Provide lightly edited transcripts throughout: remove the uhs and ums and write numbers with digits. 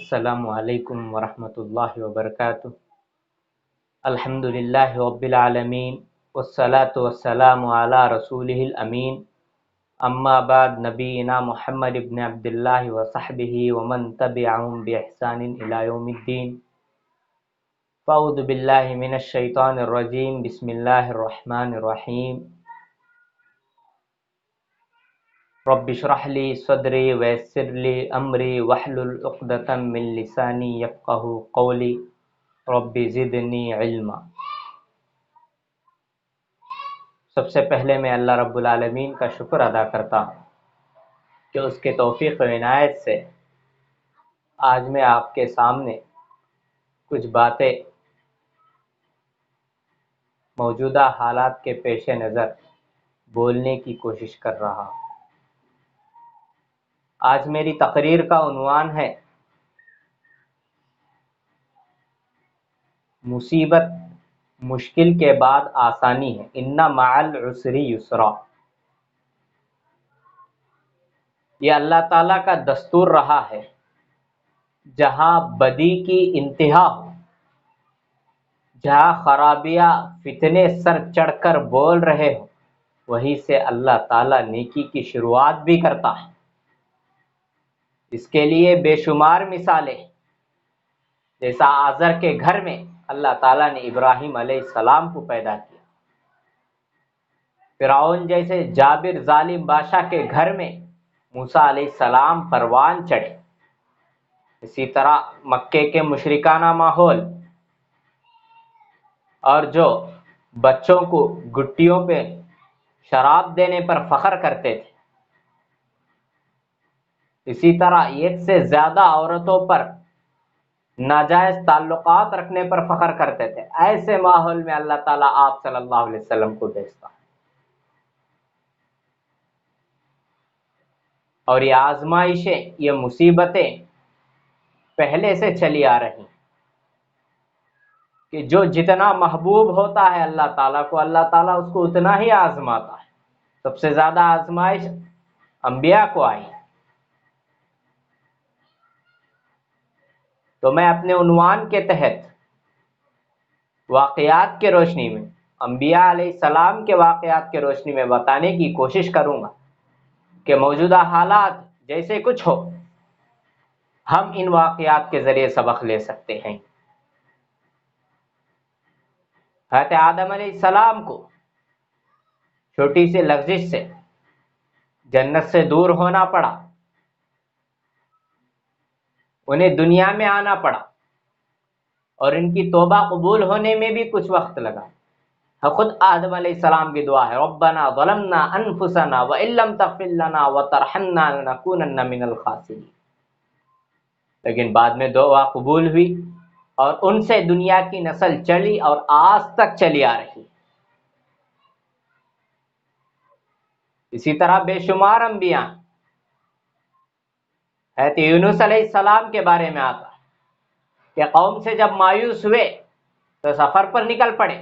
السلام علیکم ورحمۃ اللہ وبرکاتہ۔ الحمد للہ رب العالمین والصلاة والسلام علی رسولہ الامین، اما بعد، نبینا محمد ابن عبد اللہ وصحبہ ومن تبعہم بإحسان الی یوم الدین۔ فاعوذ باللہ من الشیطان الرجیم، بسم اللہ الرحمن الرحیم۔ رب اشرح لی صدری ویسر لی امری واحلل عقدۃ من لسانی یفقہوا قولی، رب زدنی علما۔ سب سے پہلے میں اللہ رب العالمین کا شکر ادا کرتا ہوں کہ اس کے توفیق و عنایت سے آج میں آپ کے سامنے کچھ باتیں موجودہ حالات کے پیش نظر بولنے کی کوشش کر رہا ہوں۔ آج میری تقریر کا عنوان ہے مصیبت مشکل کے بعد آسانی ہے، ان مع العسر یسرا۔ یہ اللہ تعالیٰ کا دستور رہا ہے، جہاں بدی کی انتہا ہو، جہاں خرابیاں فتنے سر چڑھ کر بول رہے ہو، وہیں سے اللہ تعالیٰ نیکی کی شروعات بھی کرتا ہے۔ اس کے لیے بے شمار مثالیں، جیسا آزر کے گھر میں اللہ تعالیٰ نے ابراہیم علیہ السلام کو پیدا کیا، فرعون جیسے جابر ظالم بادشاہ کے گھر میں موسیٰ علیہ السلام پروان چڑھے، اسی طرح مکے کے مشرکانہ ماحول اور جو بچوں کو گٹیوں پہ شراب دینے پر فخر کرتے تھے، اسی طرح ایک سے زیادہ عورتوں پر ناجائز تعلقات رکھنے پر فخر کرتے تھے، ایسے ماحول میں اللہ تعالیٰ آپ صلی اللہ علیہ وسلم کو بھیجتا ہے۔ اور یہ آزمائشیں، یہ مصیبتیں پہلے سے چلی آ رہی ہیں کہ جو جتنا محبوب ہوتا ہے اللہ تعالیٰ کو، اللہ تعالیٰ اس کو اتنا ہی آزماتا ہے۔ سب سے زیادہ آزمائش انبیاء کو آئی۔ تو میں اپنے عنوان کے تحت واقعات کے روشنی میں، انبیاء علیہ السلام کے واقعات کے روشنی میں بتانے کی کوشش کروں گا کہ موجودہ حالات جیسے کچھ ہو، ہم ان واقعات کے ذریعے سبق لے سکتے ہیں۔ حضرت آدم علیہ السلام کو چھوٹی سی لغزش سے جنت سے دور ہونا پڑا، انہیں دنیا میں آنا پڑا، اور ان کی توبہ قبول ہونے میں بھی کچھ وقت لگا۔ خود آدم علیہ السلام کی دعا ہے، ربنا ظلمنا انفسنا وان لم تغفر لنا وترحمنا لنکونن من الخاسرین۔ لیکن بعد میں دعا قبول ہوئی، اور ان سے دنیا کی نسل چلی اور آج تک چلی آ رہی۔ اسی طرح بے شمار انبیاء، حضرت یونس علیہ السلام کے بارے میں آتا ہے کہ قوم سے جب مایوس ہوئے تو سفر پر نکل پڑے،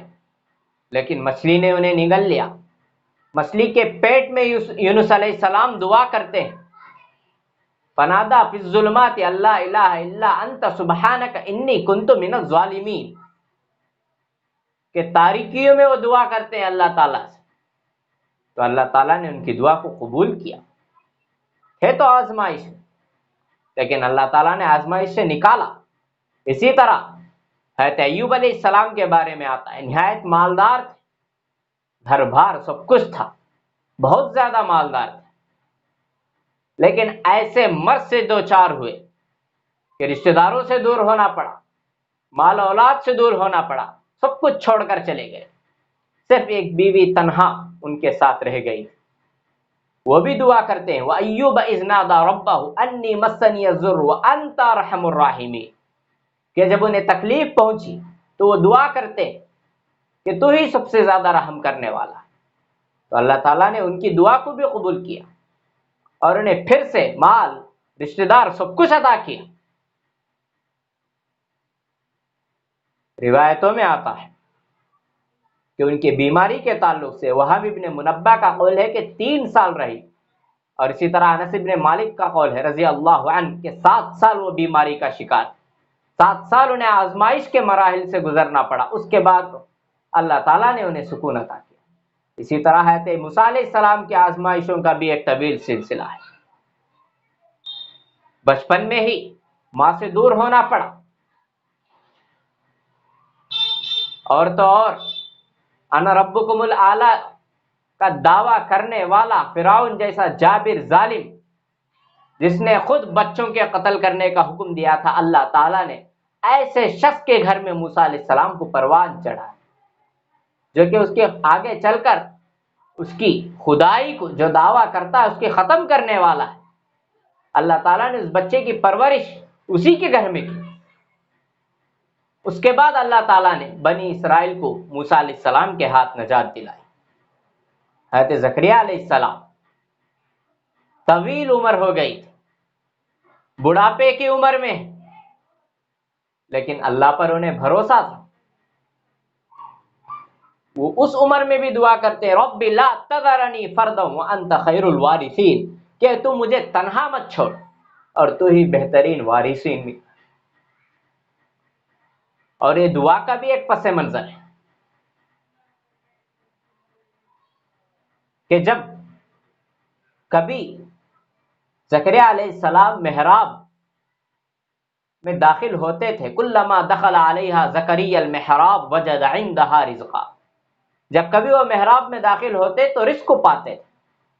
لیکن مچھلی نے انہیں نگل لیا۔ مچھلی کے پیٹ میں یونس علیہ السلام دعا کرتے ہیں، فنادا فی الظلمات اللہ الہ الا انت سبحانک انی کنت من الظالمین، کہ تاریکیوں میں وہ دعا کرتے ہیں اللہ تعالیٰ سے، تو اللہ تعالیٰ نے ان کی دعا کو قبول کیا۔ ہے تو آزمائش، لیکن اللہ تعالیٰ نے آزمائش سے نکالا۔ اسی طرح حضرت ایوب علیہ السلام کے بارے میں آتا ہے، نہایت مالدار تھے، گھر بار سب کچھ تھا، بہت زیادہ مالدار تھے، لیکن ایسے مرض سے دوچار ہوئے کہ رشتہ داروں سے دور ہونا پڑا، مال اولاد سے دور ہونا پڑا، سب کچھ چھوڑ کر چلے گئے، صرف ایک بیوی تنہا ان کے ساتھ رہ گئی۔ وہ بھی دعا کرتے ہیں، وَأَيُّوبَ إِذْ نَادَىٰ رَبَّهُ أَنِّي مَسَّنِيَ الضُّرُّ وَأَنْتَ أَرْحَمُ الرَّاحِمِينَ، کہ جب انہیں تکلیف پہنچی تو وہ دعا کرتے کہ تو ہی سب سے زیادہ رحم کرنے والا۔ تو اللہ تعالیٰ نے ان کی دعا کو بھی قبول کیا، اور انہیں پھر سے مال، رشتہ دار سب کچھ عطا کیا۔ روایتوں میں آتا ہے کہ ان کی بیماری کے تعلق سے وہب ابن منبہ کا قول ہے کہ 3 سال رہی، اور اسی طرح انس بن مالک کا قول ہے رضی اللہ عنہ کہ 7 سال وہ بیماری کا شکار، 7 سال انہیں آزمائش کے مراحل سے گزرنا پڑا، اس کے بعد اللہ تعالیٰ نے انہیں سکون عطا کیا۔ اسی طرح حضرت موسیٰ علیہ السلام کی آزمائشوں کا بھی ایک طویل سلسلہ ہے۔ بچپن میں ہی ماں سے دور ہونا پڑا، اور تو اور انا ربکم الاعلی کا دعویٰ کرنے والا فرعون جیسا جابر ظالم، جس نے خود بچوں کے قتل کرنے کا حکم دیا تھا، اللہ تعالیٰ نے ایسے شخص کے گھر میں موسیٰ علیہ السلام کو پروان چڑھا، جو کہ اس کے آگے چل کر اس کی خدائی کو جو دعویٰ کرتا ہے اس کے ختم کرنے والا ہے۔ اللہ تعالیٰ نے اس بچے کی پرورش اسی کے گھر میں کی۔ اس کے بعد اللہ تعالیٰ نے بنی اسرائیل کو موسیٰ علیہ السلام کے ہاتھ نجات دلائی۔ حضرت زکریا علیہ السلام طویل عمر ہو گئی تھی، بڑھاپے کی عمر میں، لیکن اللہ پر انہیں بھروسہ تھا۔ وہ اس عمر میں بھی دعا کرتے رب لا تذرنی فردا وانت خیر الوارثین، کہ تو مجھے تنہا مت چھوڑ اور تو ہی بہترین وارثین میں۔ اور یہ دعا کا بھی ایک پس منظر ہے کہ جب کبھی زکریا علیہ السلام محراب میں داخل ہوتے تھے، کلما دخل علیہا زکریا المحراب وجد عندہا رزقا، جب کبھی وہ محراب میں داخل ہوتے تو رزق کو پاتے تھے،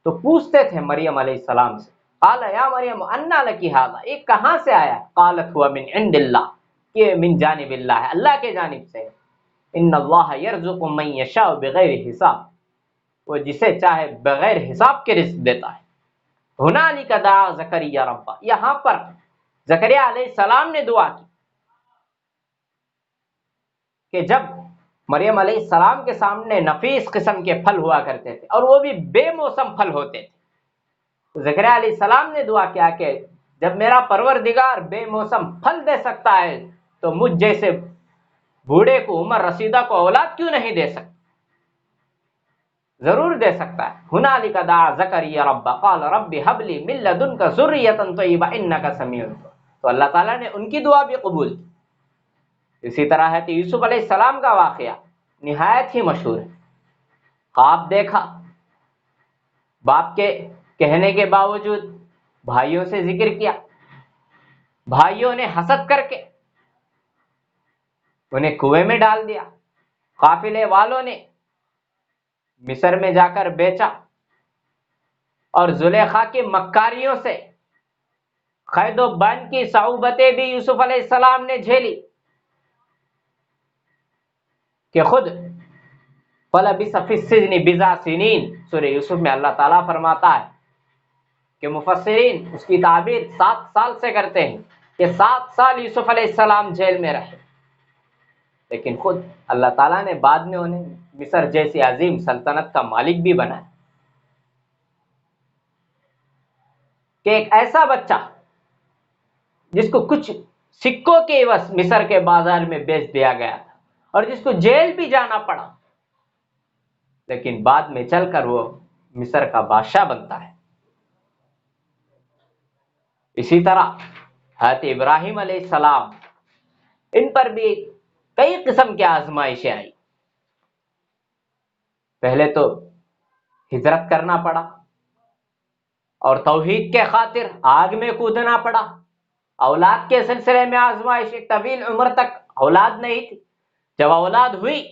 تو پوچھتے تھے مریم علیہ السلام سے، قال یا مریم انا لکی ھذا، یہ کہاں سے آیا؟ قالت ہوا من عند اللہ، یہ من جانب اللہ ہے، اللہ کے جانب سے، ان اللہ یرزق من یشاء بغیر حساب، وہ جسے چاہے بغیر حساب کے رزق دیتا ہے۔ ہنالک دعا زکریا ربہ، یہاں پر زکریا علیہ السلام نے دعا کی کہ جب مریم علیہ السلام کے سامنے نفیس قسم کے پھل ہوا کرتے تھے اور وہ بھی بے موسم پھل ہوتے تھے، تو زکریا علیہ السلام نے دعا کیا کہ جب میرا پروردگار بے موسم پھل دے سکتا ہے تو مجھ جیسے بوڑھے کو، عمر رسیدہ کو اولاد کیوں نہیں دے سکتا؟ ضرور دے سکتا ہے۔ ہنالک دعا زکریا رب قال رب هب لی من لدنک ذریۃ طیبہ انک سمیع الدعاء، تو اللہ تعالیٰ نے ان کی دعا بھی قبول کی۔ اسی طرح ہے یوسف علیہ السلام کا واقعہ نہایت ہی مشہور ہے۔ خواب دیکھا، باپ کے کہنے کے باوجود بھائیوں سے ذکر کیا، بھائیوں نے حسد کر کے انہیں کنویں میں ڈال دیا، قافلے والوں نے مصر میں جا کر بیچا، اور زلیخا کی مکاریوں سے قید و بند کی صعوبتیں بھی یوسف علیہ السلام نے جھیلی کہ خود فلبث فی السجن بضع سنین، سورہ یوسف میں اللہ تعالیٰ فرماتا ہے کہ مفسرین اس کی تعبیر 7 سال سے کرتے ہیں کہ 7 سال یوسف علیہ السلام جیل میں رہے، لیکن خود اللہ تعالیٰ نے بعد میں انہیں مصر جیسی عظیم سلطنت کا مالک بھی بنایا۔ کہ ایک ایسا بچہ جس کو کچھ سکوں کے عوض مصر کے بازار میں بیچ دیا گیا تھا اور جس کو جیل بھی جانا پڑا، لیکن بعد میں چل کر وہ مصر کا بادشاہ بنتا ہے۔ اسی طرح حضرت ابراہیم علیہ السلام، ان پر بھی کئی قسم کی آزمائشیں آئی۔ پہلے تو ہجرت کرنا پڑا اور توحید کے خاطر آگ میں کودنا پڑا، اولاد کے سلسلے میں آزمائش، ایک طویل عمر تک اولاد نہیں تھی، جب اولاد ہوئی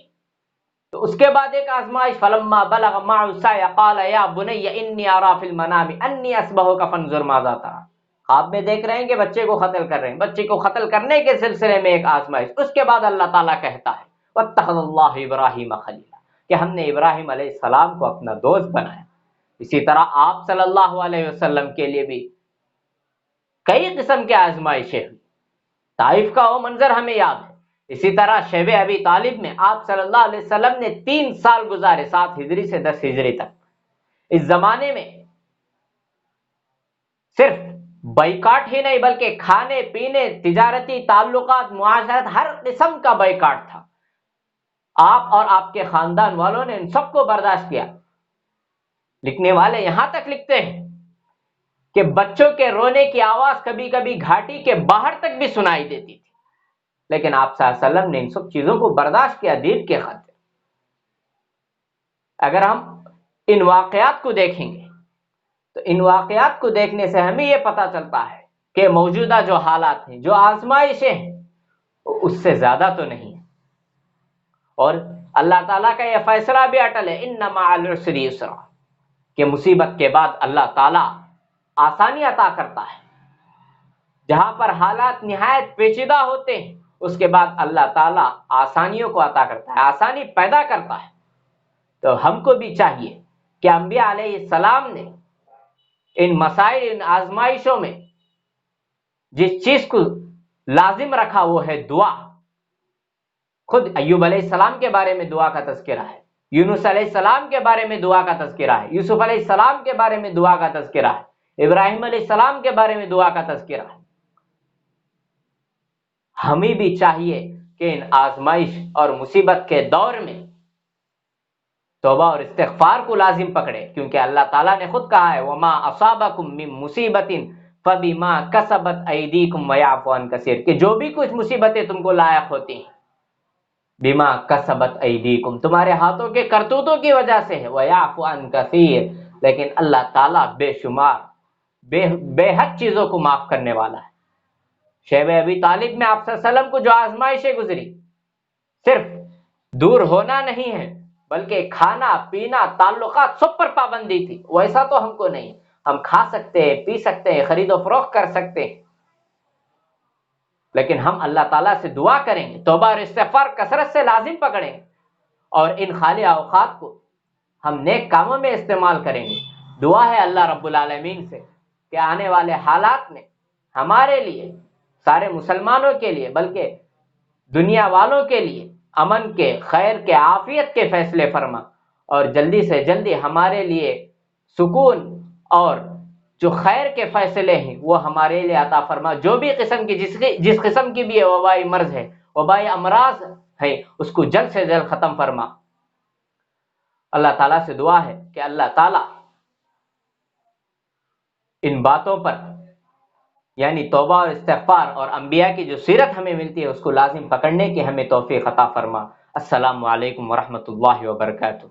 تو اس کے بعد ایک آزمائش، فلما بلغ معه السعي قال یا بني انی ارى في المنام انی اصبحك فانظر ماذا ترى، خواب میں دیکھ رہے ہیں کہ بچے کو قتل کر رہے ہیں، بچے کو قتل کرنے کے سلسلے میں ایک آزمائش۔ اس کے بعد اللہ تعالیٰ کہتا ہے واتخذ اللہ ابراہیم خلیلا، کہ ہم نے ابراہیم علیہ السلام کو اپنا دوست بنایا۔ اسی طرح آپ صلی اللہ علیہ وسلم کے لیے بھی کئی قسم کے آزمائشیں ہوئی، طائف کا وہ منظر ہمیں یاد ہے۔ اسی طرح شیب ابی طالب میں آپ صلی اللہ علیہ وسلم نے 3 سال گزارے، 7 ہجری سے 10 ہجری تک۔ اس زمانے میں صرف بائیکاٹ ہی نہیں بلکہ کھانے پینے، تجارتی تعلقات، معاشرت، ہر قسم کا بائیکاٹ تھا۔ آپ اور آپ کے خاندان والوں نے ان سب کو برداشت کیا۔ لکھنے والے یہاں تک لکھتے ہیں کہ بچوں کے رونے کی آواز کبھی کبھی گھاٹی کے باہر تک بھی سنائی دیتی تھی، لیکن آپ صلی اللہ علیہ وسلم نے ان سب چیزوں کو برداشت کیا دین کے خاطر۔ اگر ہم ان واقعات کو دیکھیں گے تو ان واقعات کو دیکھنے سے ہمیں یہ پتہ چلتا ہے کہ موجودہ جو حالات ہیں، جو آزمائشیں ہیں، وہ اس سے زیادہ تو نہیں ہے۔ اور اللہ تعالیٰ کا یہ فیصلہ بھی اٹل ہے، ان مع العسر یسرا، کہ مصیبت کے بعد اللہ تعالیٰ آسانی عطا کرتا ہے۔ جہاں پر حالات نہایت پیچیدہ ہوتے ہیں، اس کے بعد اللہ تعالیٰ آسانیوں کو عطا کرتا ہے، آسانی پیدا کرتا ہے۔ تو ہم کو بھی چاہیے کہ انبیاء علیہ السلام نے ان مسائل، ان آزمائشوں میں جس چیز کو لازم رکھا وہ ہے دعا۔ خود ایوب علیہ السلام کے بارے میں دعا کا تذکرہ ہے، یونس علیہ السلام کے بارے میں دعا کا تذکرہ ہے، یوسف علیہ السلام کے بارے میں دعا کا تذکرہ ہے، ابراہیم علیہ السلام کے بارے میں دعا کا تذکرہ ہے۔ ہمیں بھی چاہیے کہ ان آزمائش اور مصیبت کے دور میں توبہ اور استغفار کو لازم پکڑے، کیونکہ اللہ تعالیٰ نے خود کہا ہے وَمَا أَصَابَكُم مِّن مُّصِيبَةٍ فَبِمَا كَسَبَتْ أَيْدِيكُمْ وَيَعْفُو عَن كَثِيرٍ، کہ جو بھی کچھ مصیبتیں تم کو لاحق ہوتی ہیں بما کسبت ایدیکم، تمہارے ہاتھوں کے کرتوتوں کی وجہ سے ہے، وَيَعْفُو عَن كَثِيرٍ، لیکن اللہ تعالیٰ بے شمار بے حد چیزوں کو معاف کرنے والا ہے۔ شیب ابی طالب میں آپ صلی اللہ علیہ وسلم کو جو آزمائشیں گزری، صرف دور ہونا نہیں ہے بلکہ کھانا پینا تعلقات سب پر پابندی تھی۔ ویسا تو ہم کو نہیں، ہم کھا سکتے ہیں، پی سکتے ہیں، خرید و فروخت کر سکتے ہیں، لیکن ہم اللہ تعالیٰ سے دعا کریں گے، توبہ اور استغفار کثرت سے لازم پکڑیں گے، اور ان خالی اوقات کو ہم نیک کاموں میں استعمال کریں گے۔ دعا ہے اللہ رب العالمین سے کہ آنے والے حالات میں ہمارے لیے، سارے مسلمانوں کے لیے، بلکہ دنیا والوں کے لیے امن کے، خیر کے، عافیت کے فیصلے فرما، اور جلدی سے جلدی ہمارے لیے سکون اور جو خیر کے فیصلے ہیں وہ ہمارے لیے عطا فرما۔ جو بھی قسم کی جس قسم کی بھی یہ وبائی مرض ہے، وبائی امراض ہے، اس کو جلد سے جلد ختم فرما۔ اللہ تعالیٰ سے دعا ہے کہ اللہ تعالیٰ ان باتوں پر، یعنی توبہ اور استغفار اور انبیاء کی جو سیرت ہمیں ملتی ہے اس کو لازم پکڑنے کی ہمیں توفیق عطا فرما۔ السلام علیکم ورحمۃ اللہ وبرکاتہ۔